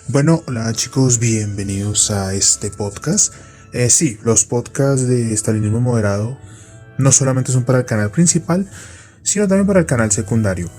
Bueno, hola chicos, bienvenidos a este podcast. Sí, los podcasts de estalinismo moderado no solamente son para el canal principal, sino también para el canal secundario.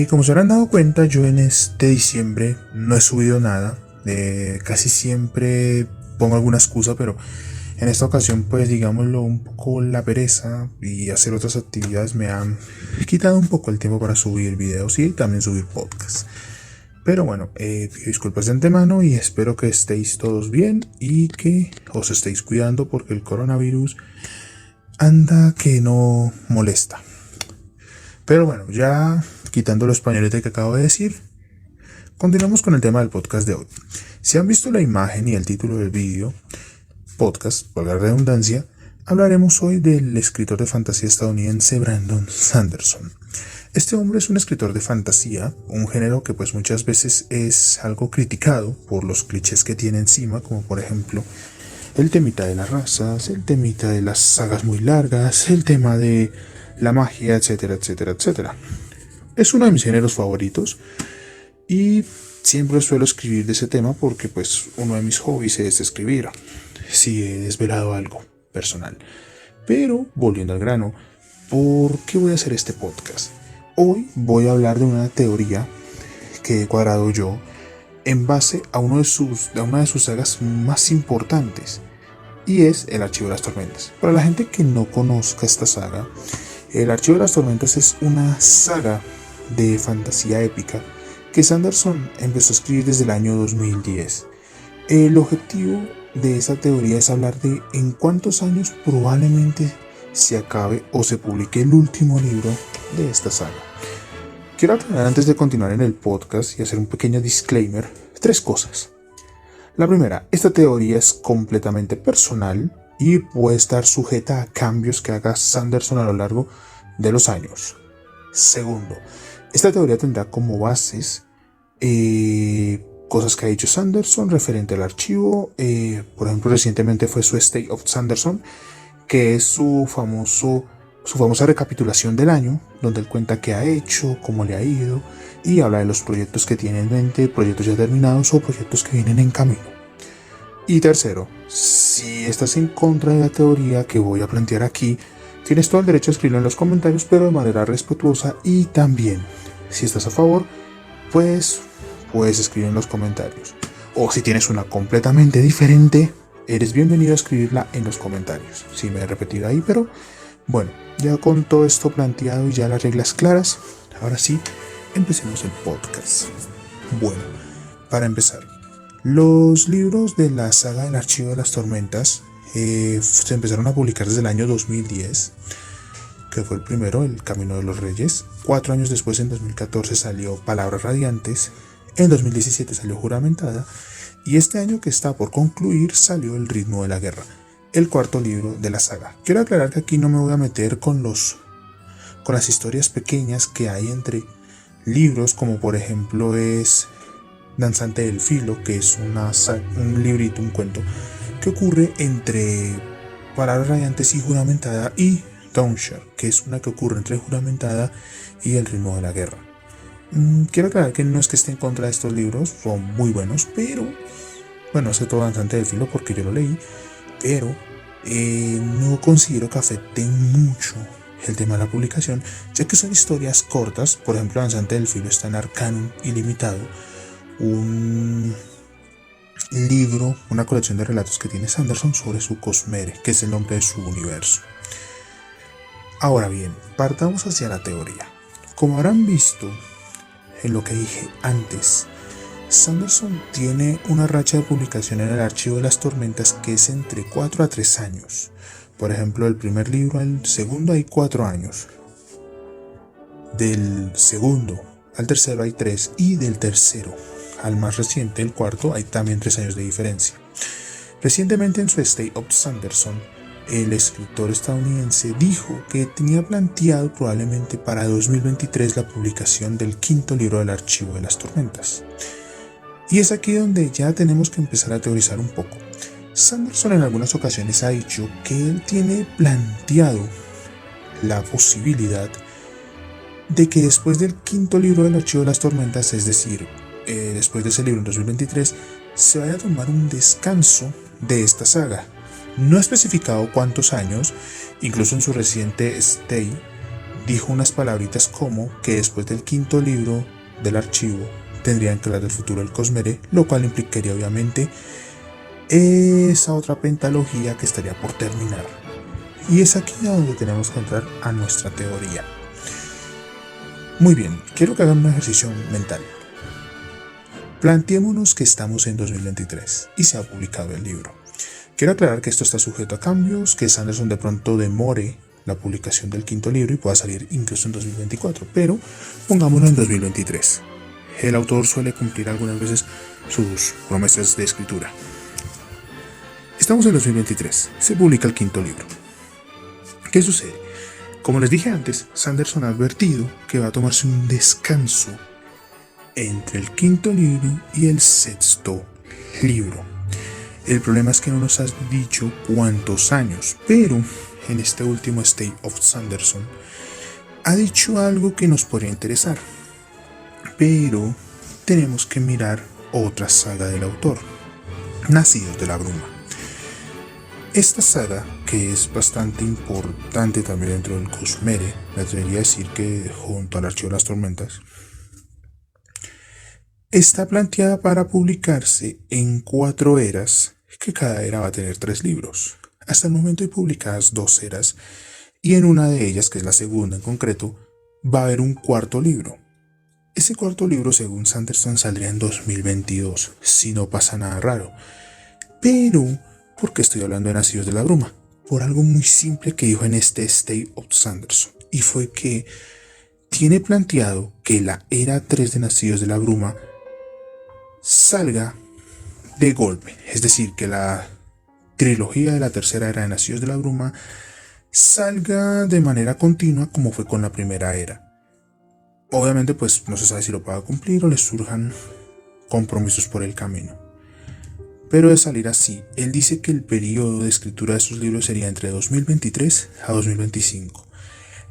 Como se habrán dado cuenta, yo en este diciembre no he subido nada. Casi siempre pongo alguna excusa, pero en esta ocasión, pues digámoslo, un poco la pereza y hacer otras actividades me han quitado un poco el tiempo para subir videos y también subir podcasts. Pero bueno, pido disculpas de antemano y espero que estéis todos bien y que os estéis cuidando porque el coronavirus anda que no molesta. Pero bueno, ya quitando los pañuelos que acabo de decir, continuamos con el tema del podcast de hoy. Si han visto la imagen y el título del vídeo, podcast, por la redundancia, hablaremos hoy del escritor de fantasía estadounidense Brandon Sanderson. Este hombre es un escritor de fantasía, un género que pues muchas veces es algo criticado por los clichés que tiene encima, como por ejemplo el temita de las razas, el temita de las sagas muy largas, el tema de la magia, etcétera, etcétera, etcétera. Es uno de mis géneros favoritos y siempre suelo escribir de ese tema porque pues uno de mis hobbies es escribir. Si he desvelado algo personal. Pero volviendo al grano, ¿por qué voy a hacer este podcast? Hoy voy a hablar de una teoría que he cuadrado yo en base a una de sus sagas más importantes, y es El Archivo de las Tormentas. Para la gente que no conozca esta saga, El Archivo de las Tormentas es una saga de fantasía épica que Sanderson empezó a escribir desde el año 2010. El objetivo de esa teoría es hablar de en cuántos años probablemente se acabe o se publique el último libro de esta saga. Quiero aclarar antes de continuar en el podcast y hacer un pequeño disclaimer, tres cosas. La primera, esta teoría es completamente personal y puede estar sujeta a cambios que haga Sanderson a lo largo de los años. Segundo, esta teoría tendrá como bases cosas que ha dicho Sanderson referente al archivo. Por ejemplo, recientemente fue su State of Sanderson, que es su famosa recapitulación del año, donde él cuenta qué ha hecho, cómo le ha ido y habla de los proyectos que tiene en mente, proyectos ya terminados o proyectos que vienen en camino. Y tercero, si estás en contra de la teoría que voy a plantear aquí, tienes todo el derecho a escribirlo en los comentarios, pero de manera respetuosa, y también, si estás a favor, pues puedes escribir en los comentarios. O si tienes una completamente diferente, eres bienvenido a escribirla en los comentarios. Sí, me he repetido ahí, pero bueno, ya con todo esto planteado y ya las reglas claras, ahora sí, empecemos el podcast. Bueno, para empezar, los libros de la saga del Archivo de las Tormentas se empezaron a publicar desde el año 2010, que fue el primero, El Camino de los Reyes. 4 años después, en 2014, salió Palabras Radiantes. En 2017 salió Juramentada. Y este año que está por concluir salió El Ritmo de la Guerra, el cuarto libro de la saga. Quiero aclarar que aquí no me voy a meter con las historias pequeñas que hay entre libros, como por ejemplo es Danzante del Filo, que es un librito, un cuento que ocurre entre Palabras Radiantes y Juramentada, y Downshire, que es una que ocurre entre Juramentada y El Ritmo de la Guerra. Quiero aclarar que no es que esté en contra de estos libros, son muy buenos, pero bueno, sé todo Danzante del Filo porque yo lo leí, pero no considero que afecten mucho el tema de la publicación, ya que son historias cortas. Por ejemplo, Danzante del Filo está en Arcanum Ilimitado, un libro, una colección de relatos que tiene Sanderson sobre su Cosmere, que es el nombre de su universo. Ahora bien, partamos hacia la teoría. Como habrán visto en lo que dije antes, Sanderson tiene una racha de publicación en el Archivo de las Tormentas que es entre 4 a 3 años. Por ejemplo, del primer libro al segundo hay 4 años. Del segundo al tercero hay 3, y del tercero al más reciente, el cuarto, hay también 3 años de diferencia. Recientemente, en su State of Sanderson, el escritor estadounidense dijo que tenía planteado probablemente para 2023 la publicación del quinto libro del Archivo de las Tormentas. Y es aquí donde ya tenemos que empezar a teorizar un poco. Sanderson en algunas ocasiones ha dicho que él tiene planteado la posibilidad de que después del quinto libro del Archivo de las Tormentas, es decir, después de ese libro en 2023, se vaya a tomar un descanso de esta saga. No ha especificado cuántos años, incluso en su reciente Stay dijo unas palabritas como que después del quinto libro del archivo tendrían que hablar del futuro del Cosmere, lo cual implicaría obviamente esa otra pentalogía que estaría por terminar. Y es aquí donde tenemos que entrar a nuestra teoría. Muy bien, quiero que hagan un ejercicio mental. Planteémonos que estamos en 2023 y se ha publicado el libro. Quiero aclarar que esto está sujeto a cambios, que Sanderson de pronto demore la publicación del quinto libro y pueda salir incluso en 2024, pero pongámoslo en 2023. El autor suele cumplir algunas veces sus promesas de escritura. Estamos en 2023, se publica el quinto libro. ¿Qué sucede? Como les dije antes, Sanderson ha advertido que va a tomarse un descanso entre el quinto libro y el sexto libro. El problema es que no nos has dicho cuántos años, pero en este último State of Sanderson ha dicho algo que nos podría interesar. Pero tenemos que mirar otra saga del autor, Nacidos de la Bruma. Esta saga, que es bastante importante también dentro del Cosmere, me atrevería a decir que junto al Archivo de las Tormentas, está planteada para publicarse en 4 eras, que cada era va a tener 3 libros. Hasta el momento hay publicadas 2 eras, y en una de ellas, que es la segunda en concreto, va a haber un cuarto libro. Ese cuarto libro, según Sanderson, saldría en 2022, si no pasa nada raro. Pero, ¿por qué estoy hablando de Nacidos de la Bruma? Por algo muy simple que dijo en este State of Sanderson, y fue que tiene planteado que la era 3 de Nacidos de la Bruma salga de golpe, es decir, que la trilogía de la tercera era de Nacidos de la Bruma salga de manera continua como fue con la primera era. Obviamente pues no se sabe si lo pueda cumplir o le surjan compromisos por el camino. Pero de salir así, él dice que el periodo de escritura de sus libros sería entre 2023 a 2025.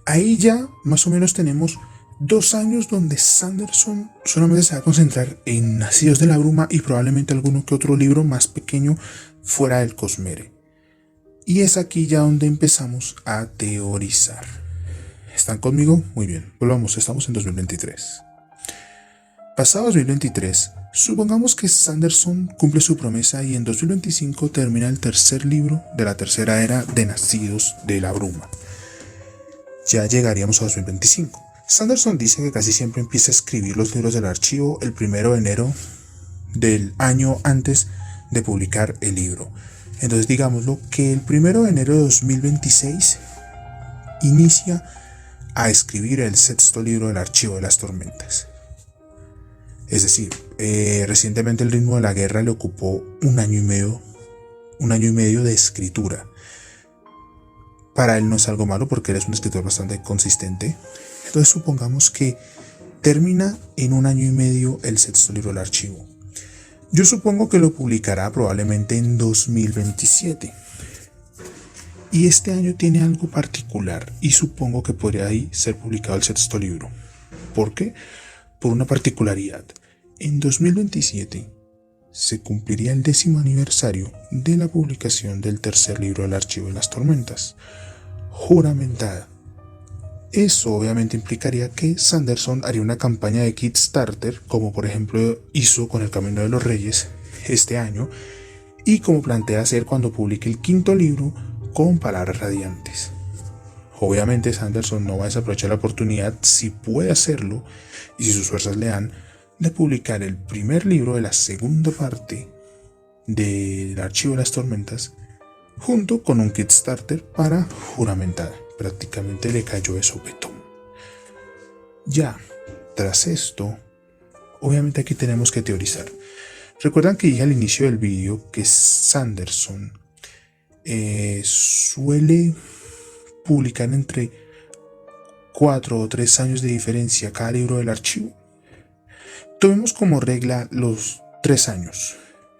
Ahí ya más o menos tenemos 2 años donde Sanderson solamente se va a concentrar en Nacidos de la Bruma y probablemente alguno que otro libro más pequeño fuera del Cosmere. Y es aquí ya donde empezamos a teorizar. ¿Están conmigo? Muy bien, volvamos, estamos en 2023. Pasado 2023, supongamos que Sanderson cumple su promesa y en 2025 termina el tercer libro de la tercera era de Nacidos de la Bruma. Ya llegaríamos a 2025. Sanderson dice que casi siempre empieza a escribir los libros del archivo el 1 de enero del año antes de publicar el libro. Entonces digámoslo que el 1 de enero de 2026 inicia a escribir el sexto libro del Archivo de las Tormentas. Es decir, recientemente el ritmo de la guerra le ocupó un año y medio de escritura. Para él no es algo malo porque él es un escritor bastante consistente. Entonces supongamos que termina en 1 año y medio el sexto libro del archivo. Yo supongo que lo publicará probablemente en 2027. Y este año tiene algo particular y supongo que podría ahí ser publicado el sexto libro. ¿Por qué? Por una particularidad. En 2027 se cumpliría el 10º aniversario de la publicación del tercer libro del Archivo de las Tormentas, juramentada. Eso obviamente implicaría que Sanderson haría una campaña de Kickstarter, como por ejemplo hizo con El Camino de los Reyes este año, y como plantea hacer cuando publique el quinto libro con Palabras Radiantes. Obviamente Sanderson no va a desaprovechar la oportunidad, si puede hacerlo y si sus fuerzas le dan, de publicar el primer libro de la segunda parte del Archivo de las Tormentas junto con un Kickstarter para Juramentada. Prácticamente le cayó de sopetón. Ya, tras esto, obviamente aquí tenemos que teorizar. Recuerdan que dije al inicio del vídeo que Sanderson suele publicar entre 4 o 3 años de diferencia cada libro del archivo. Tomemos como regla los 3 años.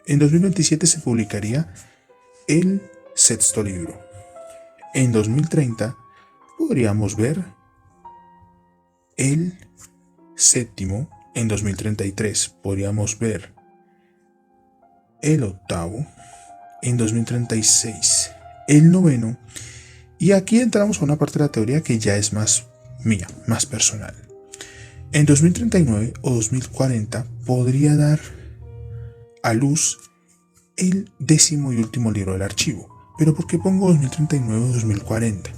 En 2027 se publicaría el sexto libro. En 2030 podríamos ver el séptimo En 2033 podríamos ver el octavo. En 2036 el noveno. Y aquí entramos a una parte de la teoría que ya es más mía, más personal. En 2039 o 2040 podría dar a luz el 10º y último libro del archivo. ¿Pero por qué pongo 2039 o 2040?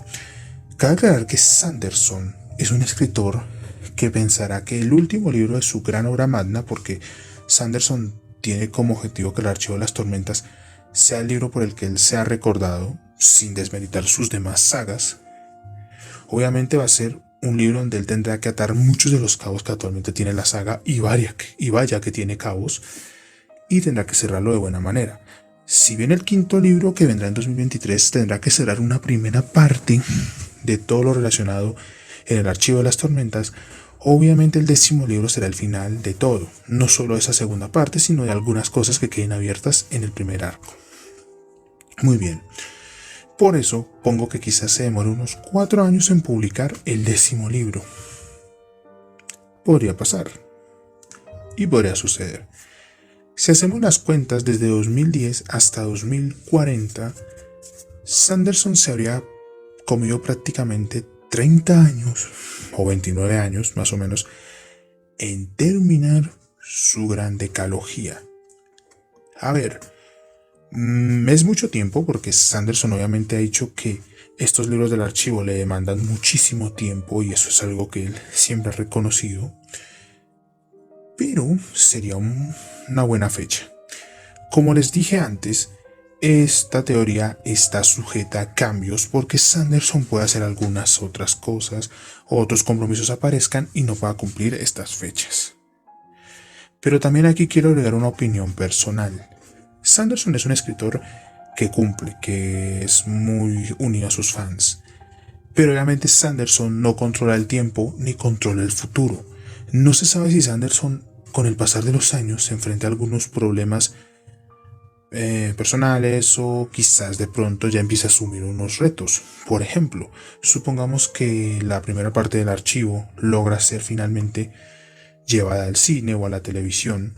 Cabe aclarar que Sanderson es un escritor que pensará que el último libro es su gran obra magna, porque Sanderson tiene como objetivo que el Archivo de las Tormentas sea el libro por el que él sea recordado, sin desmeritar sus demás sagas. Obviamente va a ser un libro donde él tendrá que atar muchos de los cabos que actualmente tiene la saga, y vaya que tiene cabos, y tendrá que cerrarlo de buena manera. Si bien el quinto libro, que vendrá en 2023, tendrá que cerrar una primera parte de todo lo relacionado en el Archivo de las Tormentas, obviamente el 10º libro será el final de todo, no solo de esa segunda parte, sino de algunas cosas que queden abiertas en el primer arco. Muy bien, por eso pongo que quizás se demore unos 4 años en publicar el 10º libro. Podría pasar, y podría suceder. Si hacemos las cuentas, desde 2010 hasta 2040, Sanderson se habría comido prácticamente 30 años, o 29 años más o menos, en terminar su gran decalogía. A ver, es mucho tiempo, porque Sanderson obviamente ha dicho que estos libros del archivo le demandan muchísimo tiempo, y eso es algo que él siempre ha reconocido. Pero sería una buena fecha. Como les dije antes, esta teoría está sujeta a cambios, porque Sanderson puede hacer algunas otras cosas, o otros compromisos aparezcan y no pueda cumplir estas fechas. Pero también aquí quiero agregar una opinión personal. Sanderson es un escritor que cumple, que es muy unido a sus fans. Pero obviamente Sanderson no controla el tiempo ni controla el futuro. No se sabe si Sanderson, con el pasar de los años, se enfrenta a algunos problemas personales, o quizás de pronto ya empieza a asumir unos retos. Por ejemplo, supongamos que la primera parte del archivo logra ser finalmente llevada al cine o a la televisión.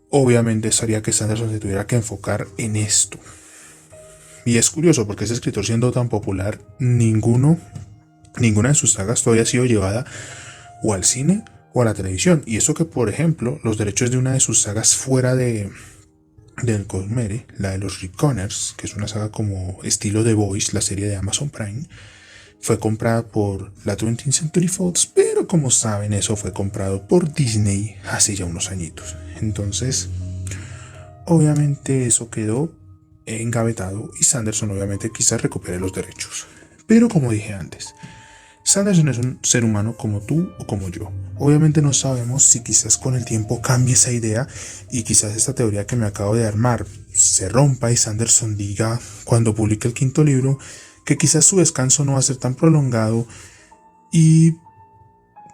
Obviamente eso haría que Sanderson se tuviera que enfocar en esto. Y es curioso, porque ese escritor, siendo tan popular, ninguna de sus sagas todavía ha sido llevada o al cine o a la televisión. Y eso que, por ejemplo, los derechos de una de sus sagas fuera del Cosmere, la de los Reckoners, que es una saga como estilo The Boys, la serie de Amazon Prime, fue comprada por la 20th Century Fox, pero como saben, eso fue comprado por Disney hace ya unos añitos. Entonces, obviamente eso quedó engavetado, y Sanderson obviamente quizás recupere los derechos. Pero como dije antes, Sanderson es un ser humano como tú o como yo. Obviamente no sabemos si quizás con el tiempo cambie esa idea, y quizás esta teoría que me acabo de armar se rompa, y Sanderson diga, cuando publique el quinto libro, que quizás su descanso no va a ser tan prolongado y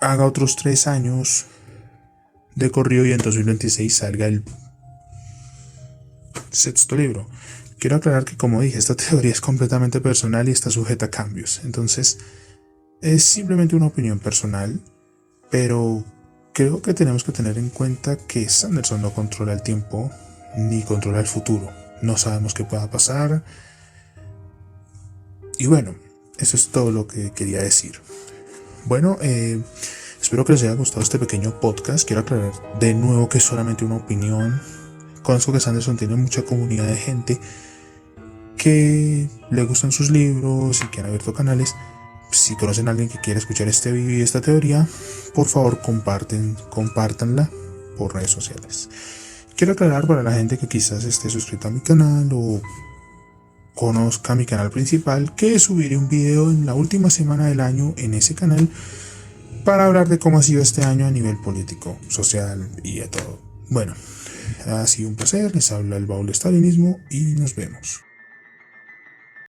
haga otros 3 años de corrido, y en 2026 salga el sexto libro. Quiero aclarar que, como dije, esta teoría es completamente personal y está sujeta a cambios. Entonces, es simplemente una opinión personal, pero creo que tenemos que tener en cuenta que Sanderson no controla el tiempo ni controla el futuro. No sabemos qué pueda pasar. Y bueno, eso es todo lo que quería decir. Bueno, espero que les haya gustado este pequeño podcast. Quiero aclarar de nuevo que es solamente una opinión. Conozco que Sanderson tiene mucha comunidad de gente que le gustan sus libros y que han abierto canales. Si conocen a alguien que quiera escuchar este video y esta teoría, por favor compártanla por redes sociales. Quiero aclarar para la gente que quizás esté suscrita a mi canal o conozca mi canal principal, que subiré un video en la última semana del año en ese canal para hablar de cómo ha sido este año a nivel político, social y de todo. Bueno, ha sido un placer, les habla el baúl de Stalinismo y nos vemos.